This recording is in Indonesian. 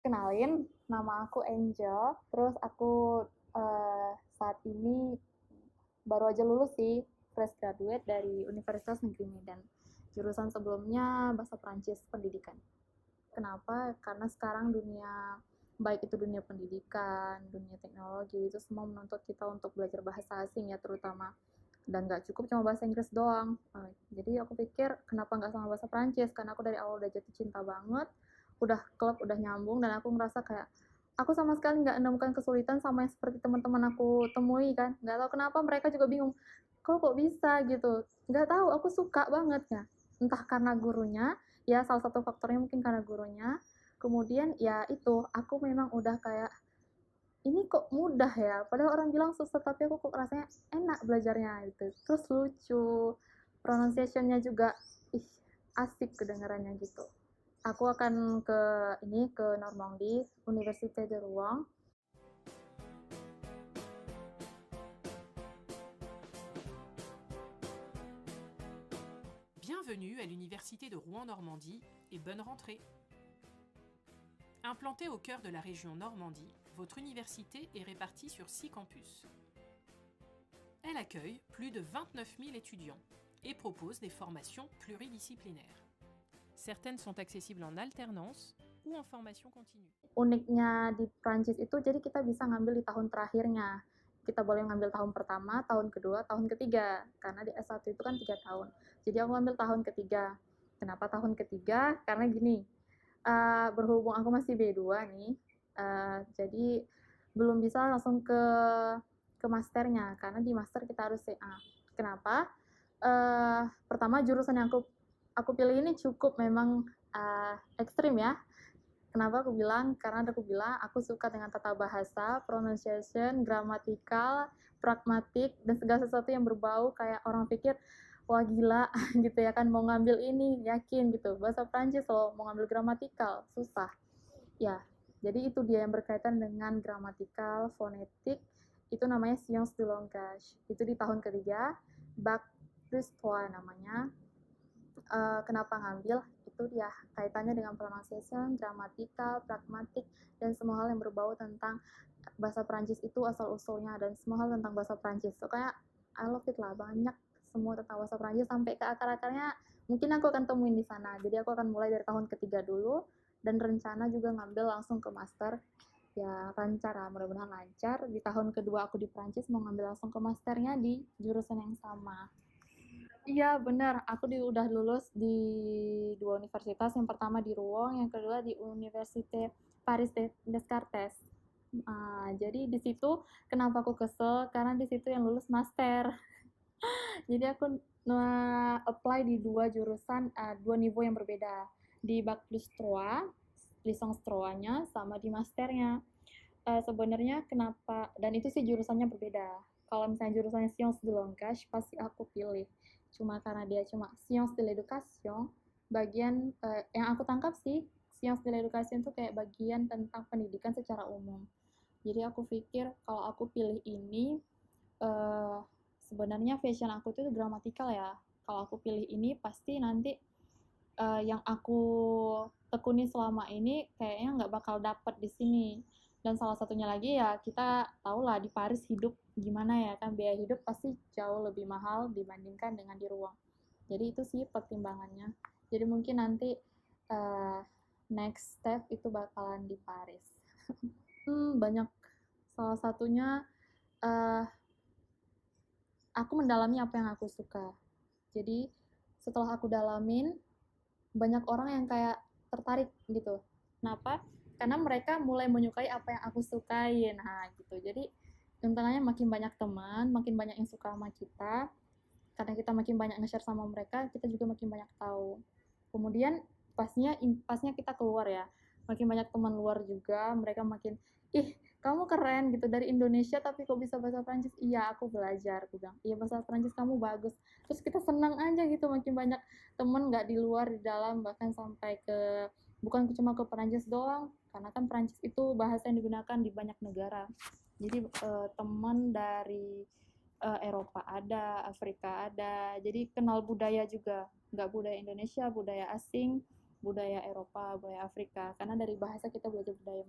Kenalin, nama aku Angel. Terus aku saat ini baru aja lulus sih, fresh graduate dari Universitas Negeri Medan. Jurusan sebelumnya bahasa Prancis pendidikan. Kenapa? Karena sekarang dunia, baik itu dunia pendidikan, dunia teknologi, itu semua menuntut kita untuk belajar bahasa asing ya terutama. Dan nggak cukup cuma bahasa Inggris doang. Jadi aku pikir kenapa nggak sama bahasa Prancis, karena aku dari awal udah jatuh cinta banget, udah klub, udah nyambung, dan aku ngerasa kayak aku sama sekali nggak menemukan kesulitan sama yang seperti teman-teman aku temui kan. Nggak tahu kenapa mereka juga bingung, kok bisa gitu. Nggak tahu, aku suka banget ya. Entah karena gurunya, ya salah satu faktornya mungkin karena gurunya. Kemudian ya itu, aku memang udah kayak ini kok mudah ya, padahal orang bilang susah tapi aku kok rasanya enak belajarnya gitu. Terus lucu, pronunciation-nya juga ih asik kedengarannya gitu. Aku akan ke Normandie, Université de Rouen. Bienvenue à l'Université de Rouen-Normandie et bonne rentrée. Implantée au cœur de la région Normandie, votre université est répartie sur 6 campus. Elle accueille plus de 29 000 étudiants et propose des formations pluridisciplinaires. Certaines sont accessibles en alternance ou en formation continue. Uniknya di Prancis itu jadi kita bisa ngambil di tahun terakhirnya. Kita boleh ngambil tahun pertama, tahun kedua, tahun ketiga. Karena di S1 itu kan 3 tahun. Jadi aku ngambil tahun ketiga. Kenapa tahun ketiga? Karena gini, berhubung aku masih B2 nih, jadi belum bisa langsung ke masternya. Karena di master kita harus CA. Kenapa? Pertama jurusan yang aku pilih ini cukup memang ekstrim ya. Kenapa aku bilang? Karena aku bilang aku suka dengan tata bahasa, pronunciation, gramatikal, pragmatik, dan segala sesuatu yang berbau kayak orang pikir, wah gila gitu ya kan, mau ngambil ini, yakin gitu. Bahasa Prancis loh, mau ngambil gramatikal, susah. Ya, jadi itu dia yang berkaitan dengan gramatikal, fonetik, itu namanya science de langage. Itu di tahun ketiga, bac plus 3 namanya. Kenapa ngambil itu ya kaitannya dengan pronunciation, gramatikal, pragmatik, dan semua hal yang berbau tentang bahasa Prancis itu asal usulnya dan semua hal tentang bahasa Prancis. So kayak I love it lah, banyak semua tentang bahasa Prancis sampai ke akar-akarnya mungkin aku akan temuin di sana. Jadi aku akan mulai dari tahun ketiga dulu dan rencana juga ngambil langsung ke master. Ya lancar lah, mudah-mudahan lancar. Di tahun kedua aku di Prancis mau ngambil langsung ke masternya di jurusan yang sama. Iya benar, aku udah lulus di dua universitas, yang pertama di Rouen, yang kedua di Université Paris Descartes. Jadi di situ kenapa aku kesel, karena di situ yang lulus master. Jadi aku apply di dua jurusan, dua niveau yang berbeda. Di Bac plus 3, licence 3-nya, sama di masternya. Sebenarnya kenapa, dan itu sih jurusannya berbeda. Kalau misalnya jurusannya Sciences de Langage pasti aku pilih, cuma karena dia cuma Sciences de l'Education, bagian yang aku tangkap sih Sciences de l'Education itu kayak bagian tentang pendidikan secara umum. Jadi aku pikir kalau aku pilih ini, uh, sebenarnya fashion aku tuh gramatikal ya. Kalau aku pilih ini pasti nanti yang aku tekuni selama ini kayaknya nggak bakal dapet di sini. Dan salah satunya lagi ya kita tahu lah di Paris hidup gimana ya kan, biaya hidup pasti jauh lebih mahal dibandingkan dengan di Ruang. Jadi itu sih pertimbangannya. Jadi mungkin nanti uh, next step itu bakalan di Paris. Banyak, salah satunya uh, aku mendalami apa yang aku suka. Jadi setelah aku dalamin, banyak orang yang kayak tertarik gitu. Kenapa? Karena mereka mulai menyukai apa yang aku sukai. Nah, gitu. Jadi untungnya makin banyak teman, makin banyak yang suka sama kita. Karena kita makin banyak nge-share sama mereka, kita juga makin banyak tahu. Kemudian pasnya kita keluar ya. Makin banyak teman luar juga, mereka makin ih, kamu keren gitu dari Indonesia tapi kok bisa bahasa Prancis. Iya, aku belajar, aku bilang. Iya, bahasa Prancis kamu bagus. Terus kita senang aja gitu, makin banyak temen nggak di luar, di dalam, bahkan sampai ke bukan cuma ke Perancis doang, karena kan Perancis itu bahasa yang digunakan di banyak negara. Jadi teman dari Eropa ada, Afrika ada, jadi kenal budaya juga, nggak budaya Indonesia, budaya asing, budaya Eropa, budaya Afrika, karena dari bahasa kita belajar budaya